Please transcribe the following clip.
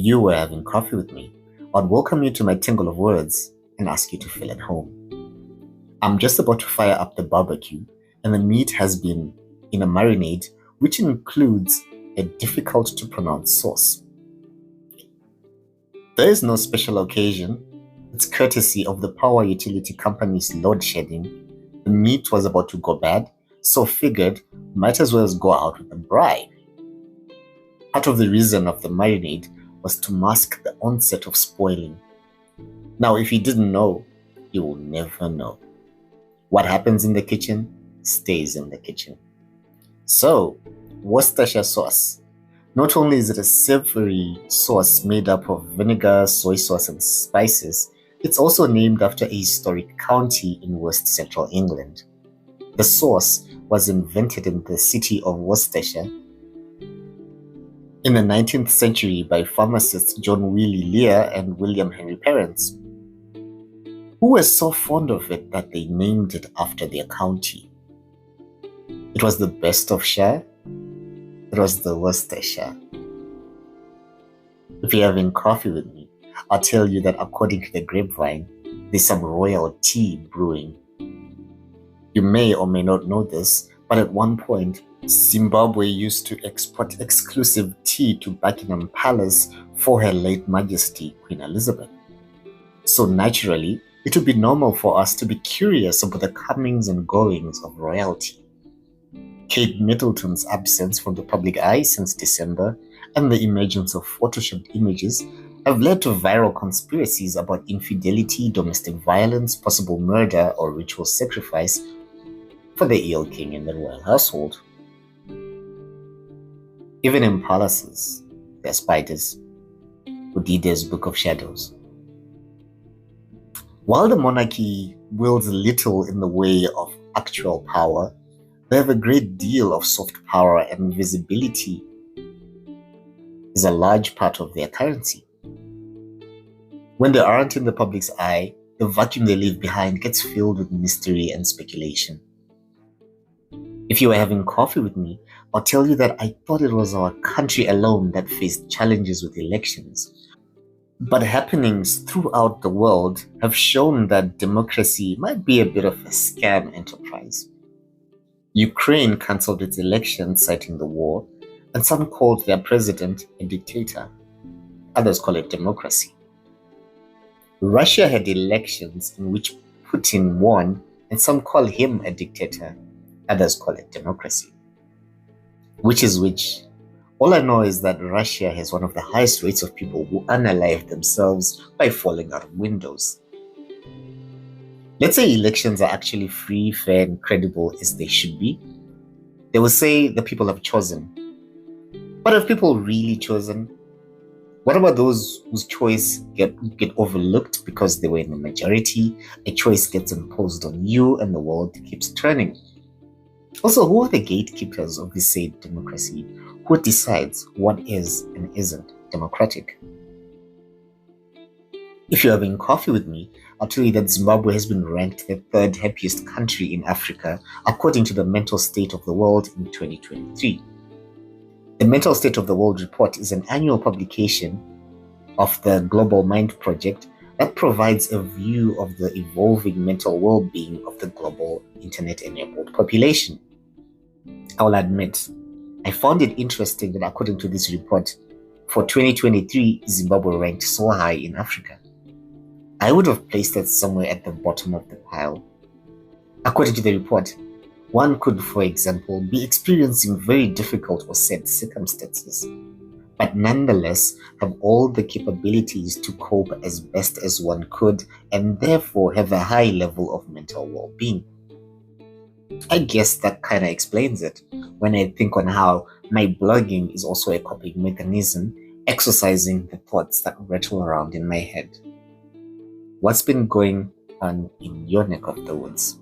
you were having coffee with me, I'd welcome you to my tingle of words and ask you to feel at home. I'm just about to fire up the barbecue, and the meat has been in a marinade, which includes a difficult to pronounce sauce. There is no special occasion. It's courtesy of the power utility company's load shedding. The meat was about to go bad, so figured might as well go out with a bride. Part of the reason of the marinade was to mask the onset of spoiling. Now, if you didn't know, you will never know. What happens in the kitchen stays in the kitchen. So, Worcestershire sauce. Not only is it a savory sauce made up of vinegar, soy sauce, and spices, it's also named after a historic county in West Central England. The sauce was invented in the city of Worcestershire in the 19th century by pharmacists John Willie Lear and William Henry Perrins, who were so fond of it that they named it after their county. It was the best of shire. It was the Worcestershire. If you're having coffee with me, I'll tell you that according to the grapevine, there's some royal tea brewing. You may or may not know this, but at one point, Zimbabwe used to export exclusive tea to Buckingham Palace for Her late Majesty Queen Elizabeth. So naturally, it would be normal for us to be curious about the comings and goings of royalty. Kate Middleton's absence from the public eye since December and the emergence of photoshopped images have led to viral conspiracies about infidelity, domestic violence, possible murder, or ritual sacrifice for the ill king and the royal household. Even in palaces, there are spiders. Udide's Book of Shadows. While the monarchy wields little in the way of actual power, they have a great deal of soft power, and visibility is a large part of their currency. When they aren't in the public's eye, the vacuum they leave behind gets filled with mystery and speculation. If you were having coffee with me, I'll tell you that I thought it was our country alone that faced challenges with elections. But happenings throughout the world have shown that democracy might be a bit of a scam enterprise. Ukraine cancelled its election citing the war, and some called their president a dictator. Others call it democracy. Russia had elections in which Putin won, and some call him a dictator. Others call it democracy. Which is which? All I know is that Russia has one of the highest rates of people who unalive themselves by falling out of windows. Let's say elections are actually free, fair, and credible as they should be. They will say the people have chosen. But have people really chosen? What about those whose choice get overlooked because they were in the majority? A choice gets imposed on you and the world keeps turning. Also, who are the gatekeepers of this said democracy? Who decides what is and isn't democratic? If you're having coffee with me, I'll tell you that Zimbabwe has been ranked the third happiest country in Africa according to the Mental State of the World in 2023. The Mental State of the World report is an annual publication of the Global Mind Project that provides a view of the evolving mental well-being of the global internet-enabled population. I will admit, I found it interesting that according to this report, for 2023, Zimbabwe ranked so high in Africa. I would have placed it somewhere at the bottom of the pile. According to the report, one could, for example, be experiencing very difficult or sad circumstances, but nonetheless have all the capabilities to cope as best as one could and therefore have a high level of mental well-being. I guess that kind of explains it when I think on how my blogging is also a coping mechanism, exercising the thoughts that rattle around in my head. What's been going on in your neck of the woods?